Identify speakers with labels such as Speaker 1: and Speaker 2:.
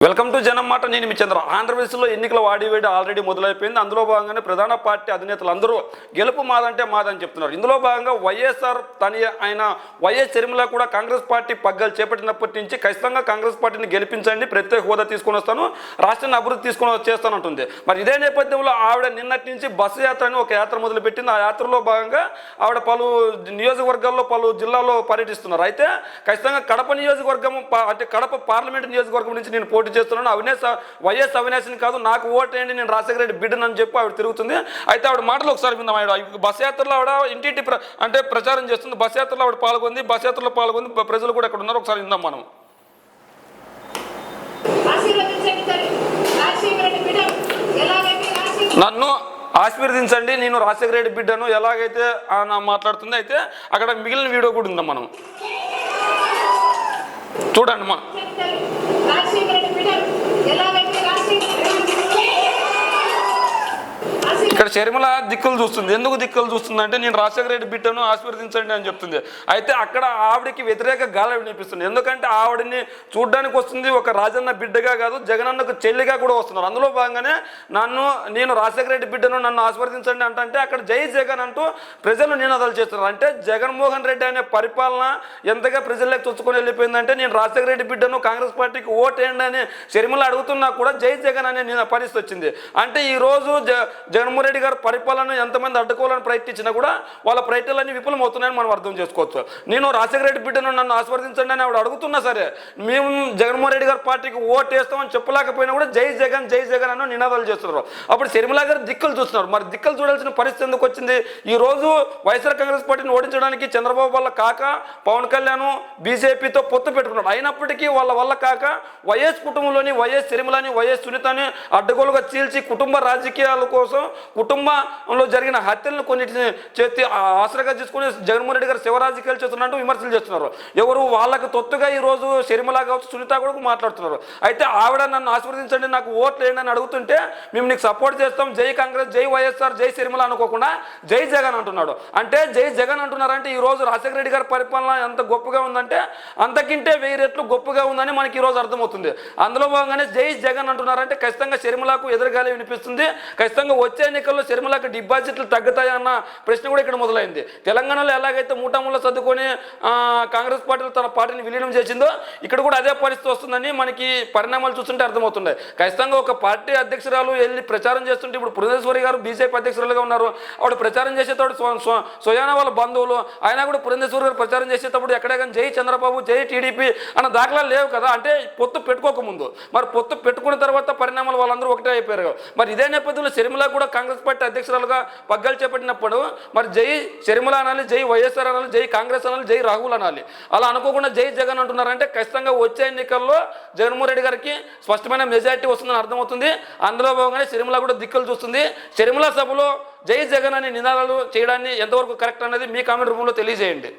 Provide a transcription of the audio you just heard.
Speaker 1: Welcome to జనం మాట. నేను మీ చంద్ర. ఆంధ్రప్రదేశ్లో ఎన్నికల వాడివేడి ఆల్రెడీ మొదలైపోయింది. అందులో భాగంగానే ప్రధాన పార్టీ అధినేతలు అందరూ గెలుపు మాదంటే మాదని చెప్తున్నారు. ఇందులో భాగంగా వైఎస్ఆర్ అయిన వైఎస్ షర్మిల కూడా కాంగ్రెస్ పార్టీ పగ్గాలు చేపట్టినప్పటి నుంచి ఖచ్చితంగా కాంగ్రెస్ పార్టీని గెలిపించండి, ప్రత్యేక హోదా తీసుకొని వస్తాను, రాష్ట్రాన్ని అభివృద్ధి తీసుకొని చేస్తానంటుంది. మరి ఇదే నేపథ్యంలో ఆవిడ నిన్నటి నుంచి బస్సు యాత్ర అని ఒక యాత్ర మొదలుపెట్టింది. ఆ యాత్రలో భాగంగా ఆవిడ పలు నియోజకవర్గాల్లో పలు జిల్లాల్లో పర్యటిస్తున్నారు. అయితే ఖచ్చితంగా కడప నియోజకవర్గం అంటే కడప పార్లమెంట్ నియోజకవర్గం నుంచి నేను పోటీ చేస్తున్నాను, వైఎస్ అవినాశిని కాదు, నాకు ఓటేయండి, నేను రాజశేఖర రెడ్డి బిడ్డనని చెప్పి ఆవిడ తిరుగుతుంది. అయితే ఆవిడ మాటలు ఒకసారి విందాం. ఆవిడ బస్ యాత్రలో ఆవిడ ఇంటింటి అంటే ప్రచారం చేస్తుంది. బస్ యాత్రలో ఆవిడ పాల్గొంది, బస్ యాత్రలో పాల్గొంది, ప్రజలు కూడా ఎక్కడ ఉన్నారు ఒకసారి విందాం మనం. నన్ను ఆశీర్వదించండి, నేను రాజశేఖర రెడ్డి బిడ్డను ఎలాగైతే మాట్లాడుతుంది. అయితే అక్కడ మిగిలిన వీడియో కూడా ఉందాం మనం చూడండి. మనం ఇక్కడ షర్మిల దిక్కులు చూస్తుంది. ఎందుకు దిక్కులు చూస్తుంది అంటే నేను రాజశేఖర రెడ్డి బిడ్డను ఆశీర్వదించండి అని చెప్తుంది. అయితే అక్కడ ఆవిడకి వ్యతిరేక గాలి వినిపిస్తుంది. ఎందుకంటే ఆవిడని చూడడానికి వస్తుంది ఒక రాజన్న బిడ్డగా కాదు, జగనన్నకు చెల్లిగా కూడా వస్తున్నారు. అందులో భాగంగానే నేను రాజశేఖర రెడ్డి బిడ్డను నన్ను ఆశీర్వదించండి అంటే అక్కడ జై జగన్ అంటూ ప్రజలు నినాదాలు చేస్తున్నారు. అంటే జగన్మోహన్ రెడ్డి అనే పరిపాలన ఎంతగా ప్రజల్లోకి చొచ్చుకొని వెళ్ళిపోయిందంటే నేను రాజశేఖర రెడ్డి బిడ్డను కాంగ్రెస్ పార్టీకి ఓటేయండి అని షర్మిల అడుగుతున్నా కూడా జై జగన్ అనే పరిస్థితి వచ్చింది. అంటే ఈరోజు జగన్మోహన్ రెడ్డి గారు పరిపాలన ఎంతమంది అడ్డుకోవాలని ప్రయత్నించినా కూడా వాళ్ళ ప్రయత్నాలన్నీ విఫలమవుతున్నాయని మనం అర్థం చేసుకోవచ్చు. నేను రాజశేఖర రెడ్డి బిడ్డను నన్ను ఆశీర్వదించండి అని ఆవిడ అడుగుతున్నా సరే మేము జగన్మోహన్ రెడ్డి గారి పార్టీకి ఓటు వేస్తామని చెప్పలేకపోయినా కూడా జై జగన్ జై జగన్ అని నినాదాలు చేస్తున్నారు. అప్పుడు షర్మిల గారు దిక్కులు చూస్తున్నారు. మరి దిక్కులు చూడాల్సిన పరిస్థితి ఎందుకు వచ్చింది? ఈరోజు వైఎస్ఆర్ కాంగ్రెస్ పార్టీని ఓడించడానికి చంద్రబాబు వల్ల కాక పవన్ కళ్యాణ్ బీజేపీతో పొత్తు పెట్టుకున్నాడు. అయినప్పటికీ వాళ్ళ వల్ల కాక వైఎస్ కుటుంబంలోని వైఎస్ షర్మిలని వైఎస్ సునీతని అడ్డగోలుగా చీల్చి కుటుంబ రాజకీయాల కోసం కుటుంబంలో జరిగిన హత్యలను కొన్నిటిని చేతి ఆసరగా తీసుకుని జగన్మోహన్ రెడ్డి గారు శివరాజకీయాలు చేస్తున్నట్టు విమర్శలు చేస్తున్నారు. ఎవరు వాళ్ళకు తొత్తుగా ఈరోజు షర్మిల కావచ్చు, సునీత కూడా మాట్లాడుతున్నారు. అయితే ఆవిడ నన్ను ఆశీర్వదించండి, నాకు ఓట్లు వేయండి అని అడుగుతుంటే మేము నీకు సపోర్ట్ చేస్తాం, జై కాంగ్రెస్, జై వైఎస్ఆర్, జై షర్మిల అనుకోకుండా జై జగన్ అంటున్నాడు. అంటే జై జగన్ అంటున్నారంటే ఈరోజు రాజశేఖర రెడ్డి గారి పరిపాలన ఎంత గొప్పగా ఉందంటే అంతకింటే 1000 రెట్లు గొప్పగా ఉందని మనకి ఈరోజు అర్థమవుతుంది. అందులో భాగంగానే జై జగన్ అంటున్నారంటే ఖచ్చితంగా షర్మిలకు ఎదురుగాలి వినిపిస్తుంది. ఖచ్చితంగా వచ్చే ఎన్నికల్లో షర్మిలకు డిపాజిట్లు తగ్గుతాయన్న ప్రశ్న కూడా ఇక్కడ మొదలైంది. తెలంగాణలో ఎలాగైతే మూటాముళ్ళ సర్దుకొని కాంగ్రెస్ పార్టీలో తన పార్టీని విలీనం చేసిందో ఇక్కడ కూడా అదే పరిస్థితి వస్తుందని మనకి పరిణామాలు చూస్తుంటే అర్థమవుతున్నాయి. ఖచ్చితంగా ఒక పార్టీ అధ్యక్షురాలు వెళ్ళి ప్రచారం చేస్తుంటే ఇప్పుడు పురంధేశ్వరి గారు బీజేపీ అధ్యక్షురాలుగా ఉన్నారు. ఆవిడ ప్రచారం చేసేటప్పుడు సోయానా వాళ్ళ బంధువులు ఆయన కూడా పురంధేశ్వరి గారు ప్రచారం చేసేటప్పుడు ఎక్కడే కానీ జై చంద్రబాబు, జై టీడీపీ అన్న దాఖలాలు లేవు కదా. అంటే పొత్తు పెట్టుకోకముందు, మరి పొత్తు పెట్టుకున్న తర్వాత పరిణామాలు వాళ్ళందరూ ఒకటే అయిపోయారు. మరి ఇదే నేపథ్యంలో షర్మిల కూడా కాంగ్రెస్ పార్టీ అధ్యక్షురాలుగా పగ్గాలు చేపట్టినప్పుడు మరి జై షర్మిల అనాలి, జై వైఎస్ఆర్ అనాలి, జై కాంగ్రెస్ అనాలి, జై రాహుల్ అనాలి. అలా అనుకోకుండా జై జగన్ అంటున్నారంటే ఖచ్చితంగా వచ్చే ఎన్నికల్లో జగన్మోహన్ రెడ్డి గారికి స్పష్టమైన మెజారిటీ వస్తుందని అర్థమవుతుంది. అందులో భాగంగానే షర్మిల కూడా దిక్కులు చూస్తుంది. షర్మిల సభలో జై జగన్ అనే నినాదాలు చేయడాన్ని ఎంతవరకు కరెక్ట్ అనేది మీ కామెంట్ రూపంలో తెలియజేయండి.